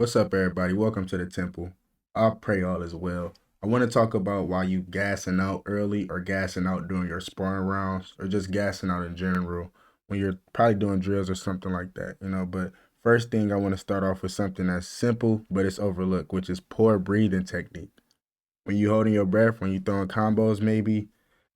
What's up, everybody? Welcome to the temple. I pray all is well. I want to talk about why you gassing out early or gassing out during your sparring rounds or just gassing out in general when you're probably doing drills or something like that. But first thing, I want to start off with something that's simple, but it's overlooked, which is poor breathing technique. When you holding your breath, when you throwing combos maybe,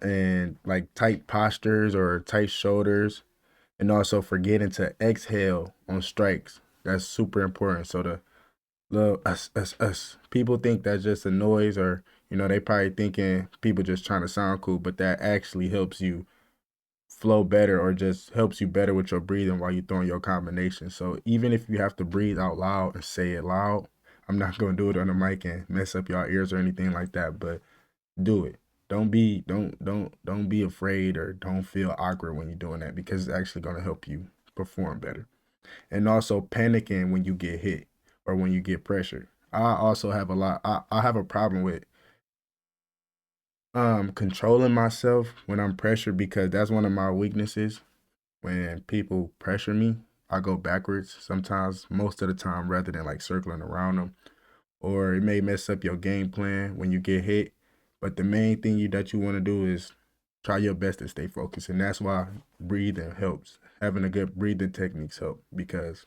and like tight postures or tight shoulders, and also forgetting to exhale on strikes. That's super important. So the little us. People think that's just a noise, or they probably thinking people just trying to sound cool, but that actually helps you flow better or just helps you better with your breathing while you're throwing your combination. So even if you have to breathe out loud and say it loud, I'm not gonna do it on the mic and mess up y'all ears or anything like that, but do it. Don't be afraid or don't feel awkward when you're doing that because it's actually gonna help you perform better. And also panicking when you get hit or when you get pressured. I also have a lot. I have a problem with controlling myself when I'm pressured because that's one of my weaknesses. When people pressure me, I go backwards sometimes, most of the time, rather than like circling around them. Or it may mess up your game plan when you get hit. But the main thing that you want to do is try your best to stay focused, and that's why breathing helps. Having a good breathing techniques help because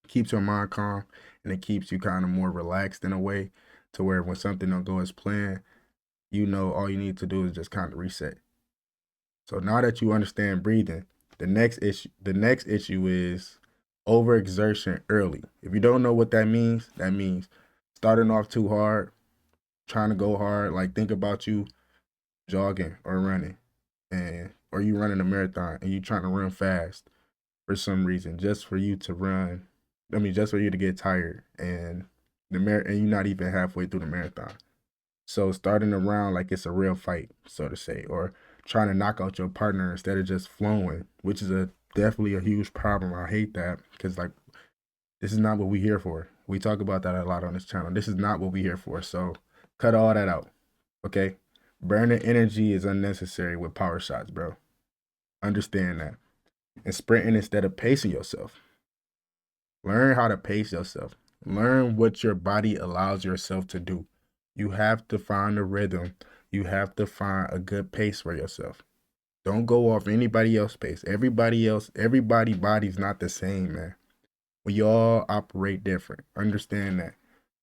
keeps your mind calm and it keeps you kind of more relaxed in a way to where when something don't go as planned, all you need to do is just kind of reset. So now that you understand breathing, the next issue is overexertion early. If you don't know what that means starting off too hard, trying to go hard. Like think about you jogging or running and or you running a marathon and you trying to run fast for some reason, just for you to run. I mean, just for you to get tired and and you're not even halfway through the marathon. So starting around like it's a real fight, so to say, or trying to knock out your partner instead of just flowing, which is a definitely a huge problem. I hate that because like this is not what we here for. We talk about that a lot on this channel. This is not what we here for. So cut all that out. Okay? Burning energy is unnecessary with power shots, bro. Understand that. And sprinting instead of pacing yourself. Learn how to pace yourself. Learn what your body allows yourself to do. You have to find a rhythm. You have to find a good pace for yourself. Don't go off anybody else's pace. Everybody body's not the same, man. We all operate different. Understand that.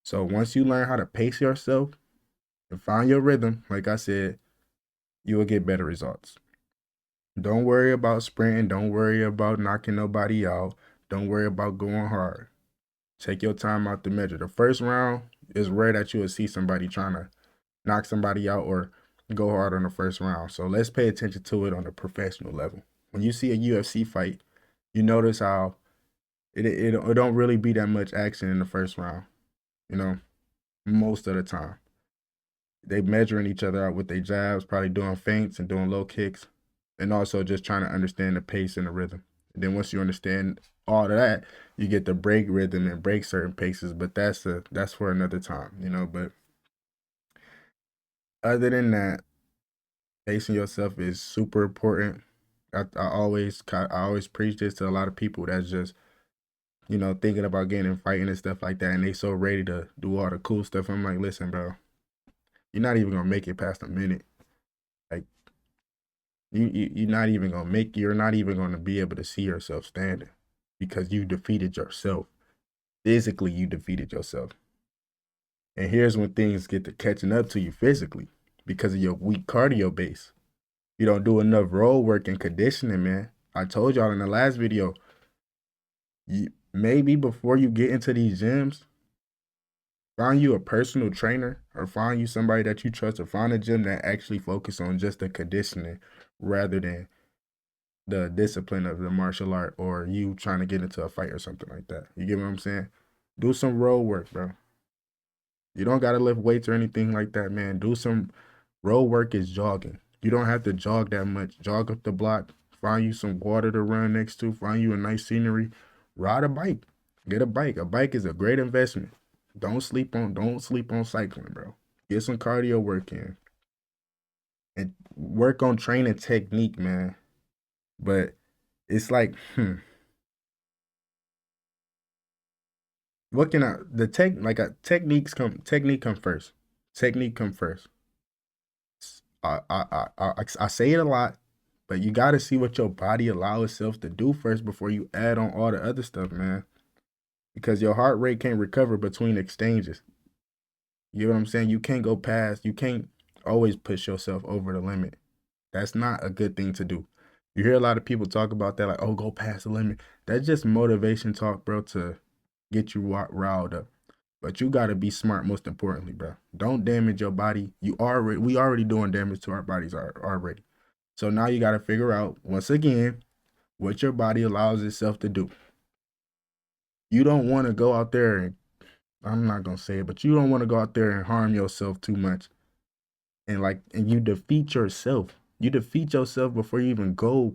So once you learn how to pace yourself and find your rhythm, like I said, you will get better results. Don't worry about sprinting. Don't worry about knocking nobody out. Don't worry about going hard. Take your time out to measure. The first round is rare that you will see somebody trying to knock somebody out or go hard on the first round. So let's pay attention to it on a professional level. When you see a UFC fight, you notice how it don't really be that much action in the first round. You know, most of the time they measuring each other out with their jabs, probably doing feints and doing low kicks, and also just trying to understand the pace and the rhythm. And then once you understand all of that, you get to break rhythm and break certain paces. But that's for another time. But other than that, pacing yourself is super important. I always preach this to a lot of people that's just thinking about getting in fighting and stuff like that, and they so ready to do all the cool stuff. I'm like, listen, bro, you're not even gonna make it past a minute. Like you're not even gonna be able to see yourself standing because you defeated yourself. Physically, you defeated yourself. And here's when things get to catching up to you physically because of your weak cardio base. You don't do enough road work and conditioning, man. I told y'all in the last video, maybe before you get into these gyms, find you a personal trainer or find you somebody that you trust or find a gym that actually focus on just the conditioning rather than the discipline of the martial art or you trying to get into a fight or something like that. You get what I'm saying? Do some road work, bro. You don't gotta lift weights or anything like that, man. Do some road work is jogging. You don't have to jog that much. Jog up the block, find you some water to run next to, find you a nice scenery, ride a bike. Get a bike. A bike is a great investment. Don't sleep on cycling, bro. Get some cardio work in. And work on training technique, man. But it's like, what can I the tech like technique come first. Technique come first. I say it a lot, but you got to see what your body allow itself to do first before you add on all the other stuff, man. Because your heart rate can't recover between exchanges. You know what I'm saying? You can't go past. You can't always push yourself over the limit. That's not a good thing to do. You hear a lot of people talk about that, like, oh, go past the limit. That's just motivation talk, bro, to get you riled up. But you gotta be smart, most importantly, bro. Don't damage your body. We already doing damage to our bodies already. So now you gotta figure out once again what your body allows itself to do. You don't want to go out there and I'm not gonna say it, but you don't want to go out there and harm yourself too much. And you defeat yourself. You defeat yourself before you even go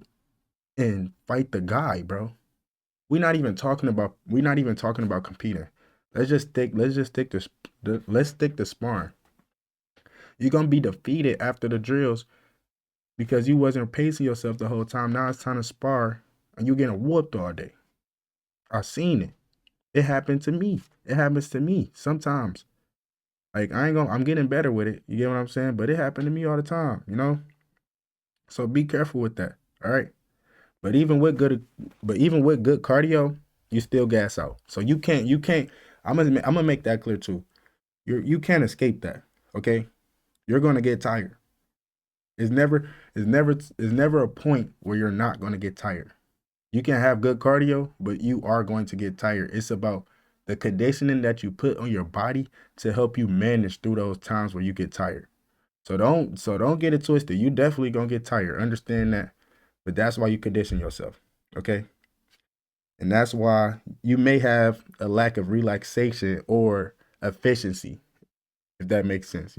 and fight the guy, bro. We're not even talking about competing. Let's stick to sparring. You're gonna be defeated after the drills because you wasn't pacing yourself the whole time. Now it's time to spar and you getting whooped all day. I've seen it. It happened to me. It happens to me sometimes. Like I'm getting better with it. You get what I'm saying? But it happened to me all the time, you know? So be careful with that. All right. But even with good cardio, you still gas out. So you can't I'm gonna make that clear too. You can't escape that. Okay? You're gonna get tired. It's never a point where you're not gonna get tired. You can have good cardio, but you are going to get tired. It's about the conditioning that you put on your body to help you manage through those times where you get tired. So don't get it twisted. You definitely gonna get tired. Understand that. But that's why you condition yourself. Okay. And that's why you may have a lack of relaxation or efficiency, if that makes sense.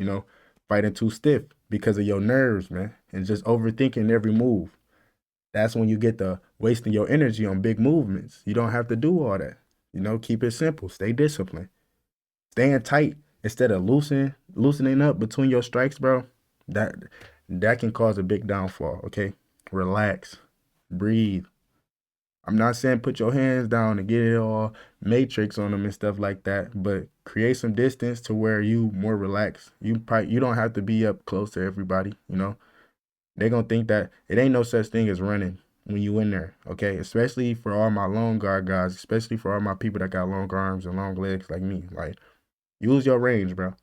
Fighting too stiff because of your nerves, man, and just overthinking every move. That's when you get the wasting your energy on big movements. You don't have to do all that. Keep it simple. Stay disciplined. Staying tight instead of loosening up between your strikes, bro. That that can cause a big downfall. Okay, relax, breathe. I'm not saying put your hands down and get it all matrix on them and stuff like that, but create some distance to where you more relaxed. You don't have to be up close to everybody. They're gonna think that it ain't no such thing as running when you in there, okay? Especially for all my long guard guys, especially for all my people that got long arms and long legs like me. Like, use your range, bro.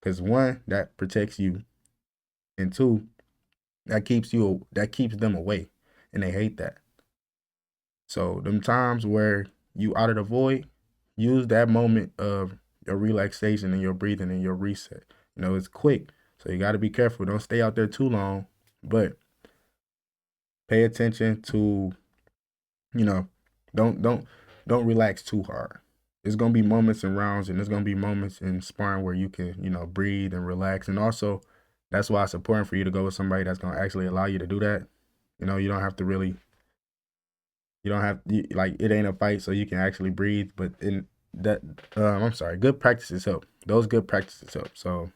Cause one, that protects you, and two, that keeps them away, and they hate that. So them times where you out of the void, use that moment of your relaxation and your breathing and your reset. It's quick, so you got to be careful. Don't stay out there too long, but pay attention to, you know, don't relax too hard. There's gonna be moments in rounds, and there's gonna be moments in sparring where you can, breathe and relax. And also, that's why it's important for you to go with somebody that's gonna actually allow you to do that. You don't have to really, you don't have like it ain't a fight, so you can actually breathe. But in that, I'm sorry, good practices help. Those good practices help. So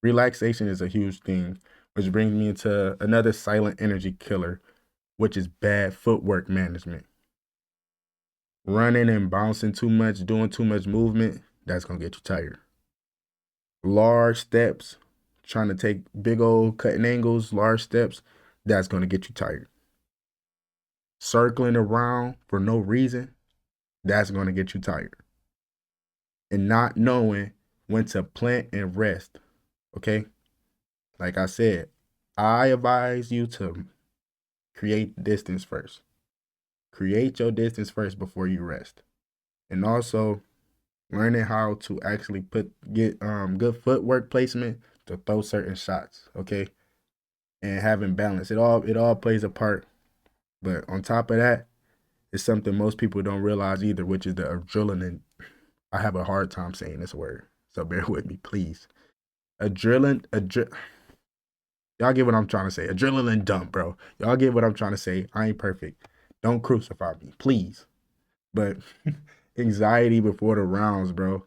relaxation is a huge thing, which brings me into another silent energy killer, which is bad footwork management. Running and bouncing too much, doing too much movement, that's gonna get you tired. Large steps, trying to take big old cutting angles, large steps, that's gonna get you tired. Circling around for no reason, that's gonna get you tired. And not knowing when to plant and rest. Okay? Like I said, I advise you to create distance first. Create your distance first before you rest. And also learning how to actually get good footwork placement to throw certain shots, okay? And having balance. It all plays a part. But on top of that, it's something most people don't realize either, which is the adrenaline. I have a hard time saying this word, so bear with me, please. Y'all get what I'm trying to say. Adrenaline dump, bro. Y'all get what I'm trying to say. I ain't perfect. Don't crucify me, please. But anxiety before the rounds, bro.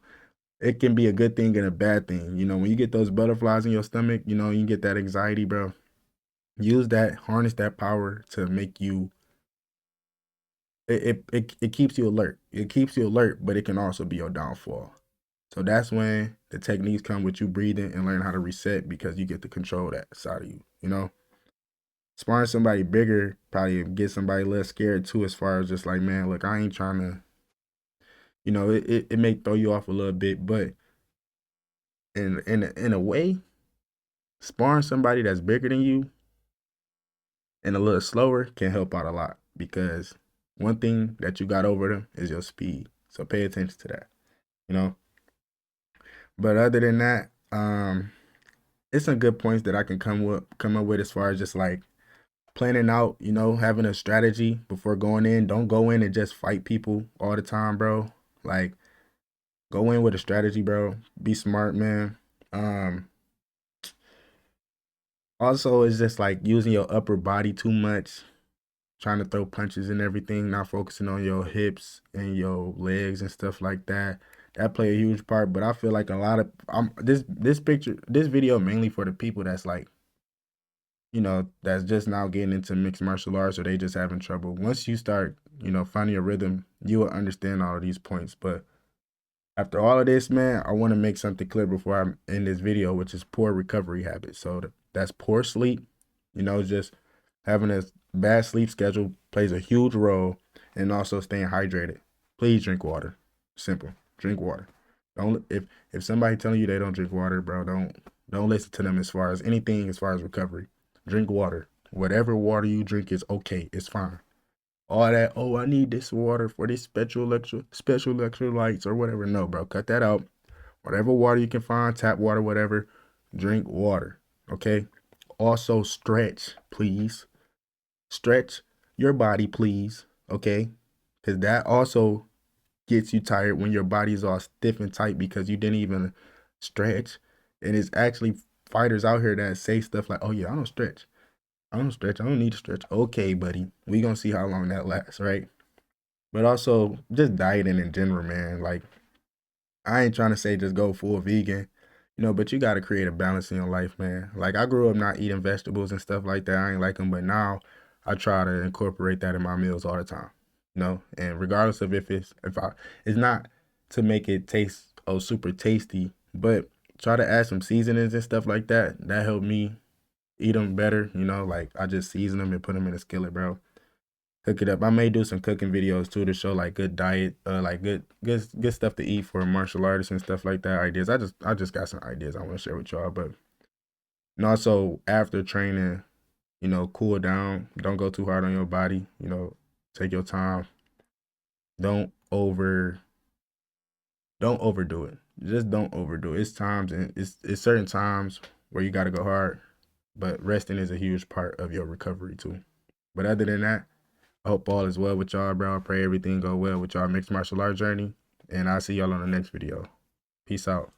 It can be a good thing and a bad thing. When you get those butterflies in your stomach, you get that anxiety, bro. Use that, harness that power to make you it keeps you alert. It keeps you alert, but it can also be your downfall. So that's when the techniques come with you breathing and learn how to reset because you get to control that side of you. You know, sparring somebody bigger probably get somebody less scared too, as far as just like, man, look, I ain't trying to, it may throw you off a little bit, but in a way, sparring somebody that's bigger than you and a little slower can help out a lot because one thing that you got over them is your speed. So pay attention to that, you know. But other than that, it's some good points that I can come up with as far as just like planning out, having a strategy before going in. Don't go in and just fight people all the time, bro. Like go in with a strategy, bro. Be smart, man. Um, Also, it's just like using your upper body too much, trying to throw punches and everything, not focusing on your hips and your legs and stuff like that. That play a huge part. But I feel like a lot of this video mainly for the people that's like, that's just now getting into mixed martial arts or they just having trouble. Once you start, finding your rhythm, you will understand all of these points. But after all of this, man, I want to make something clear before I end this video, which is poor recovery habits. So that's poor sleep. Just having a bad sleep schedule plays a huge role, and also staying hydrated. Please drink water. Simple. Drink water. Don't if somebody telling you they don't drink water, bro, don't listen to them as far as anything as far as recovery. Drink water. Whatever water you drink is okay. It's fine. All that, oh, I need this water for this special electrolytes or whatever. No, bro, cut that out. Whatever water you can find, tap water, whatever, drink water. Okay. Also stretch, please. Stretch your body, please. Okay. Because that also gets you tired when your body's all stiff and tight because you didn't even stretch. And it's actually fighters out here that say stuff like, oh yeah, I don't stretch. I don't stretch. I don't need to stretch. Okay, buddy. We gonna see how long that lasts, right? But also just dieting in general, man. Like I ain't trying to say just go full vegan, but you got to create a balance in your life, man. Like I grew up not eating vegetables and stuff like that. I ain't like them, but now I try to incorporate that in my meals all the time, And regardless of it's not to make it taste super tasty, but try to add some seasonings and stuff like that. That helped me eat them better, Like I just season them and put them in a skillet, bro. Cook it up. I may do some cooking videos too to show like good diet, like good stuff to eat for martial artists and stuff like that. Ideas. I just got some ideas I want to share with y'all. But and also after training, cool down. Don't go too hard on your body. Take your time. Don't over don't overdo it. Just don't overdo it. It's times and it's certain times where you gotta go hard, but resting is a huge part of your recovery too. But other than that, I hope all is well with y'all, bro. I pray everything go well with y'all mixed martial art journey. And I'll see y'all on the next video. Peace out.